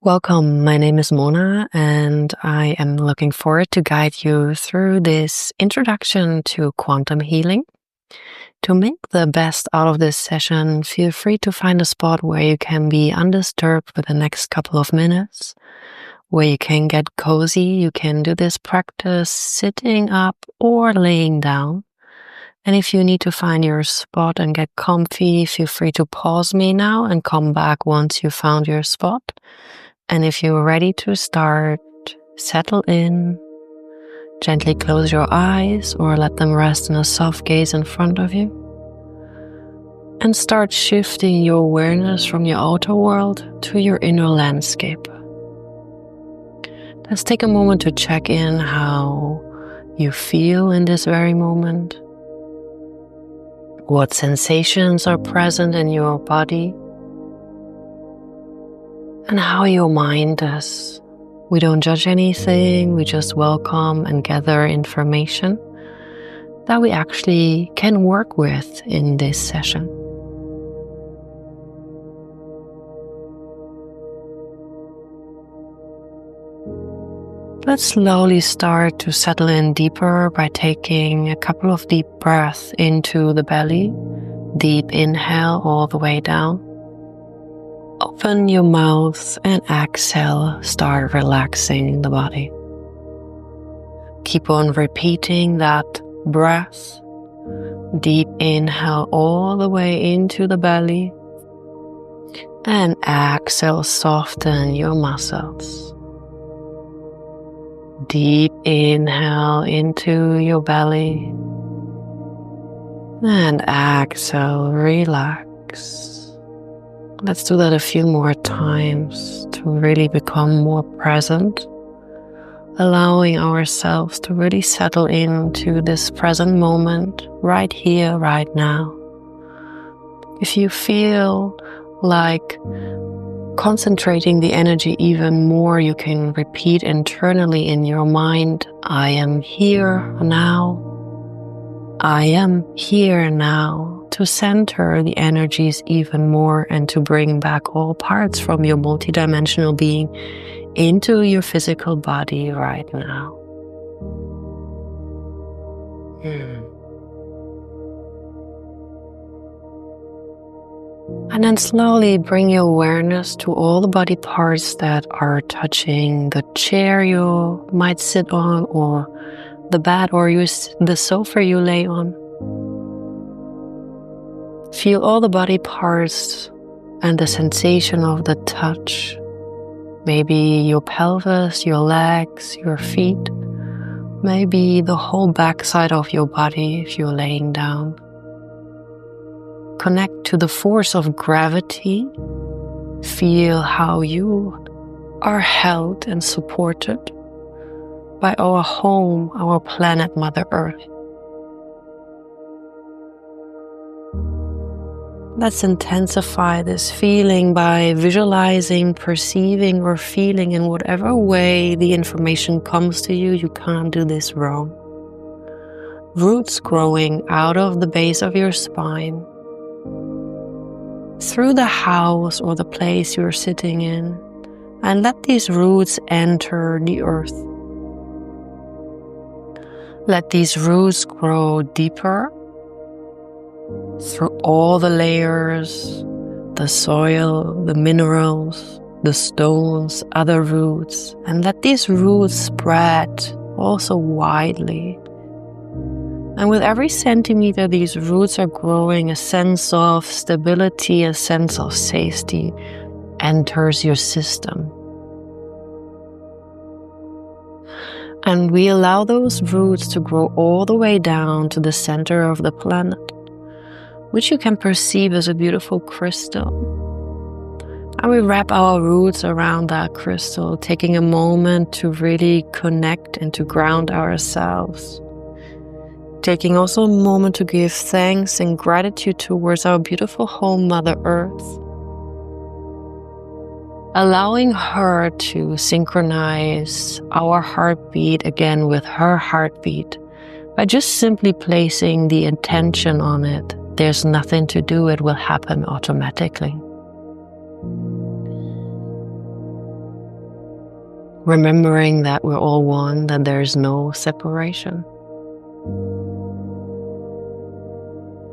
Welcome, my name is Mona, and I am looking forward to guide you through this introduction to quantum healing. To make the best out of this session, feel free to find a spot where you can be undisturbed for the next couple of minutes, where you can get cozy. You can do this practice sitting up or laying down. And if you need to find your spot and get comfy, feel free to pause me now and come back once you found your spot. And if you're ready to start, settle in, gently close your eyes or let them rest in a soft gaze in front of you. And start shifting your awareness from your outer world to your inner landscape. Let's take a moment to check in how you feel in this very moment. What sensations are present in your body? And how your mind is. We don't judge anything, we just welcome and gather information that we actually can work with in this session. Let's slowly start to settle in deeper by taking a couple of deep breaths into the belly. Deep inhale all the way down. Open your mouth and exhale, start relaxing the body. Keep on repeating that breath. Deep inhale all the way into the belly. And exhale, soften your muscles. Deep inhale into your belly. And exhale, relax. Let's do that a few more times to really become more present, allowing ourselves to really settle into this present moment, right here, right now. If you feel like concentrating the energy even more, you can repeat internally in your mind, I am here now. I am here now. To center the energies even more and to bring back all parts from your multidimensional being into your physical body right now. And then slowly bring your awareness to all the body parts that are touching the chair you might sit on, or the bed or the sofa you lay on. Feel all the body parts and the sensation of the touch. Maybe your pelvis, your legs, your feet. Maybe the whole backside of your body if you're laying down. Connect to the force of gravity. Feel how you are held and supported by our home, our planet Mother Earth. Let's intensify this feeling by visualizing, perceiving, or feeling in whatever way the information comes to you. You can't do this wrong. Roots growing out of the base of your spine, through the house or the place you're sitting in, and let these roots enter the earth. Let these roots grow deeper through all the layers, the soil, the minerals, the stones, other roots, and let these roots spread also widely. And with every centimeter these roots are growing, a sense of stability, a sense of safety enters your system. And we allow those roots to grow all the way down to the center of the planet, which you can perceive as a beautiful crystal. And we wrap our roots around that crystal, taking a moment to really connect and to ground ourselves. Taking also a moment to give thanks and gratitude towards our beautiful home, Mother Earth. Allowing her to synchronize our heartbeat again with her heartbeat by just simply placing the intention on it. There's nothing to do, it will happen automatically. remembering that we're all one, that there's no separation.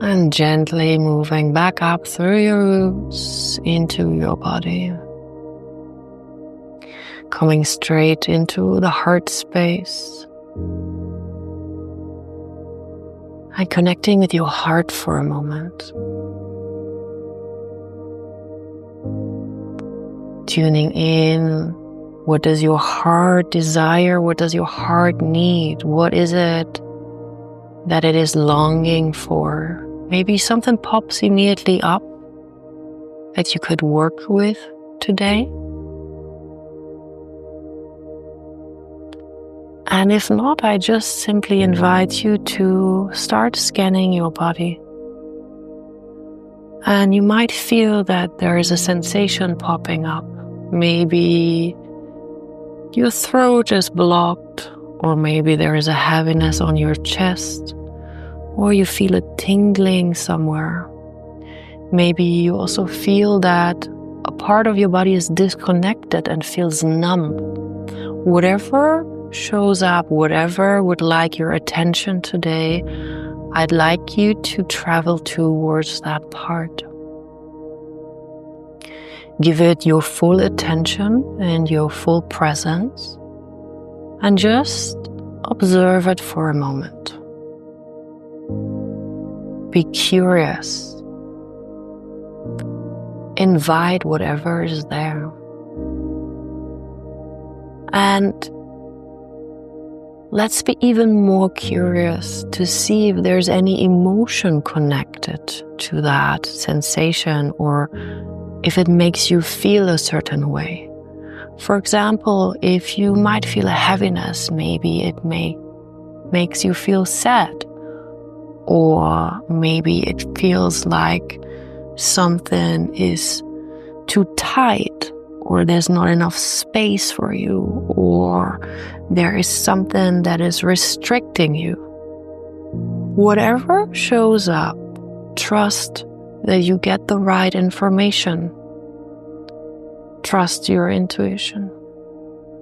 And gently moving back up through your roots into your body. Coming straight into the heart space. And connecting with your heart for a moment. Tuning in. What does your heart desire? What does your heart need? What is it that it is longing for? Maybe something pops immediately up that you could work with today. And if not, I just simply invite you to start scanning your body. And you might feel that there is a sensation popping up. Maybe your throat is blocked, or maybe there is a heaviness on your chest, or you feel it tingling somewhere. Maybe you also feel that a part of your body is disconnected and feels numb. Whatever shows up, whatever would like your attention today, I'd like you to travel towards that part. Give it your full attention and your full presence, and just observe it for a moment. Be curious. Invite whatever is there. And let's be even more curious to see if there's any emotion connected to that sensation, or if it makes you feel a certain way. For example, if you might feel a heaviness, maybe it makes you feel sad, or maybe it feels like something is too tight, or there's not enough space for you, or there is something that is restricting you. Whatever shows up, trust that you get the right information. Trust your intuition.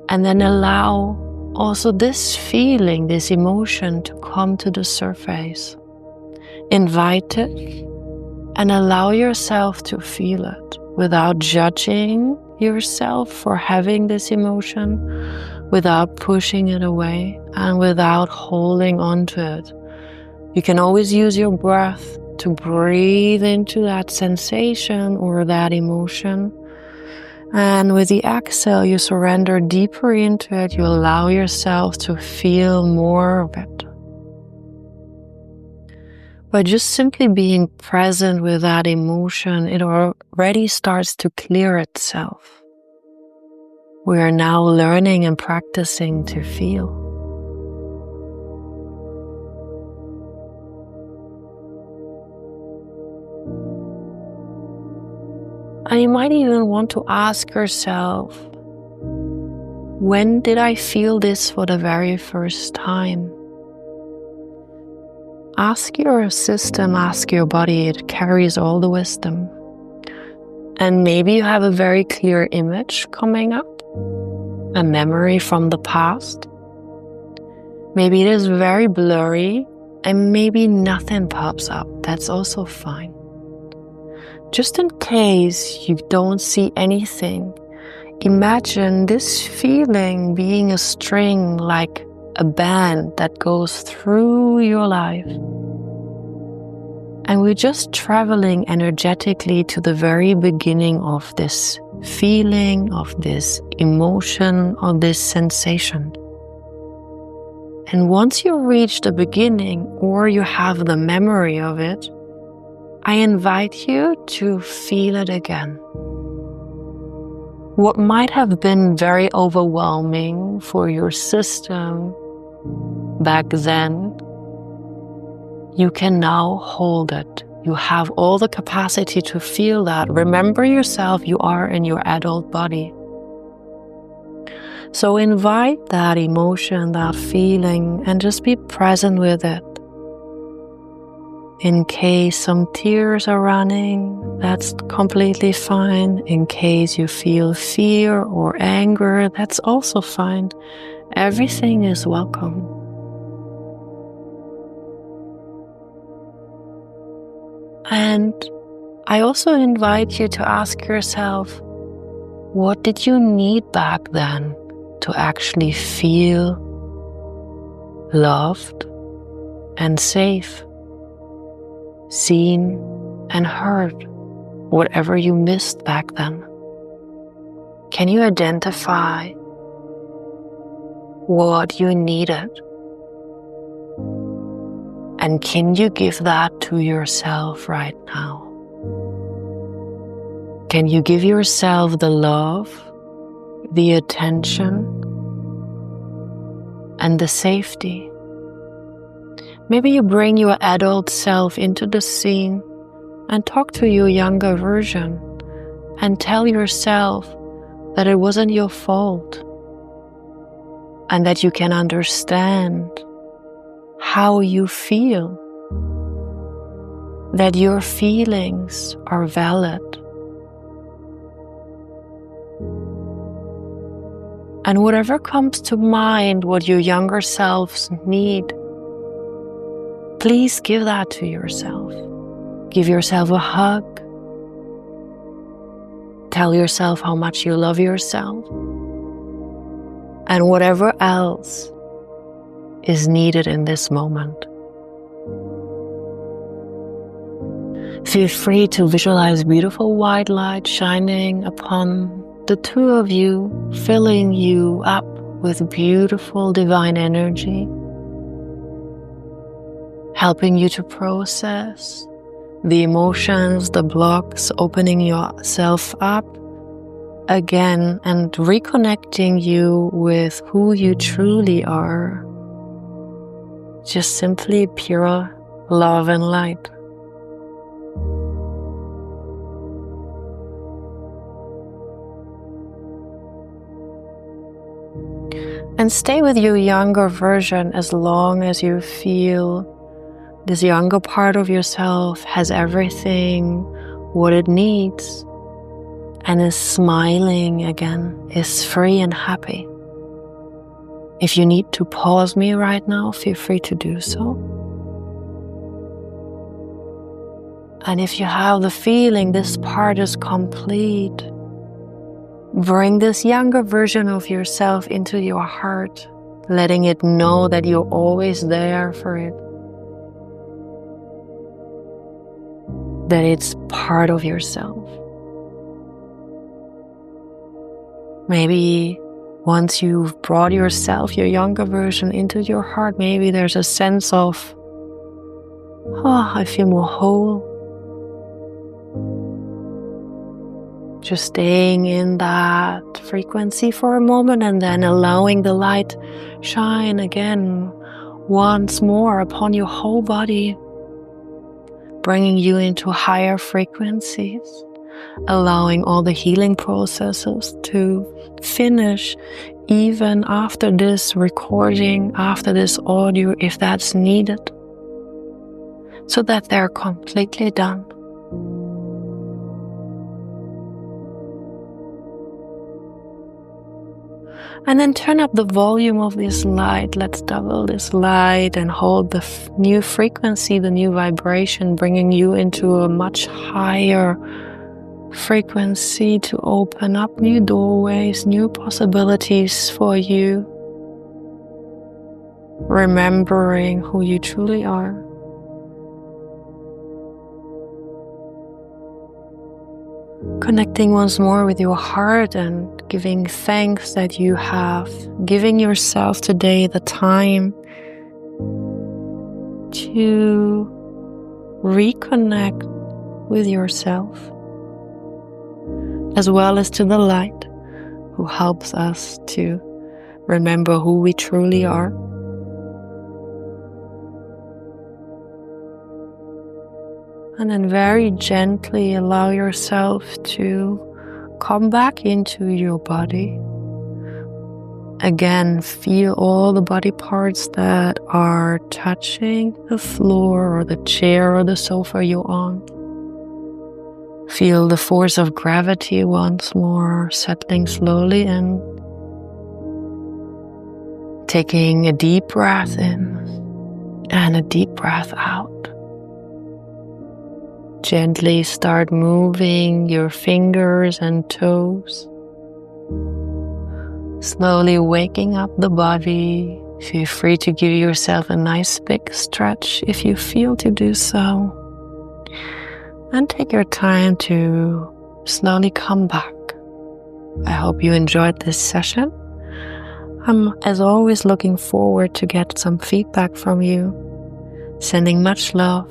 And then allow also this feeling, this emotion to come to the surface. Invite it and allow yourself to feel it without judging yourself for having this emotion, without pushing it away, and without holding on to it. You can always use your breath to breathe into that sensation or that emotion. And with the exhale, you surrender deeper into it. You allow yourself to feel more of it. By just simply being present with that emotion, it already starts to clear itself. We are now learning and practicing to feel. And you might even want to ask yourself, when did I feel this for the very first time? Ask your system, ask your body, it carries all the wisdom. And maybe you have a very clear image coming up, a memory from the past. Maybe it is very blurry, and maybe nothing pops up. That's also fine. Just in case you don't see anything, imagine this feeling being a string, like a band that goes through your life. And we're just traveling energetically to the very beginning of this feeling, of this emotion, of this sensation. And once you reach the beginning, or you have the memory of it, I invite you to feel it again. What might have been very overwhelming for your system back then, you can now hold it. You have all the capacity to feel that. Remember yourself, you are in your adult body. So invite that emotion, that feeling, and just be present with it. In case some tears are running, that's completely fine. In case you feel fear or anger, that's also fine. Everything is welcome. And I also invite you to ask yourself, what did you need back then to actually feel loved and safe, seen and heard, whatever you missed back then? Can you identify what you needed? And can you give that to yourself right now? Can you give yourself the love, the attention, and the safety? Maybe you bring your adult self into the scene and talk to your younger version and tell yourself that it wasn't your fault and that you can understand how you feel, that your feelings are valid. And whatever comes to mind, what your younger selves need, please give that to yourself. Give yourself a hug. Tell yourself how much you love yourself. And whatever else is needed in this moment. Feel free to visualize beautiful white light shining upon the two of you, filling you up with beautiful divine energy, helping you to process the emotions, the blocks, opening yourself up again and reconnecting you with who you truly are. Just simply pure love and light. And stay with your younger version as long as you feel this younger part of yourself has everything what it needs and is smiling again, is free and happy. If you need to pause me right now, feel free to do so. And if you have the feeling this part is complete, bring this younger version of yourself into your heart, letting it know that you're always there for it, that it's part of yourself. Maybe once you've brought yourself, your younger version, into your heart, maybe there's a sense of, oh, I feel more whole. Just staying in that frequency for a moment and then allowing the light shine again once more upon your whole body, bringing you into higher frequencies, allowing all the healing processes to finish even after this recording, after this audio, if that's needed, so that they're completely done. And then turn up the volume of this light. Let's double this light and hold the new frequency, the new vibration, bringing you into a much higher frequency to open up new doorways, new possibilities for you. Remembering who you truly are. Connecting once more with your heart and giving thanks that you have given yourself today the time to reconnect with yourself, as well as to the light who helps us to remember who we truly are. And then very gently allow yourself to come back into your body, Again, feel all the body parts that are touching the floor or the chair or the sofa you're on. Feel the force of gravity once more, settling slowly in. Taking a deep breath in and a deep breath out. Gently start moving your fingers and toes. Slowly waking up the body. Feel free to give yourself a nice big stretch if you feel to do so. And take your time to slowly come back. I hope you enjoyed this session. I'm, as always, looking forward to get some feedback from you. Sending much love.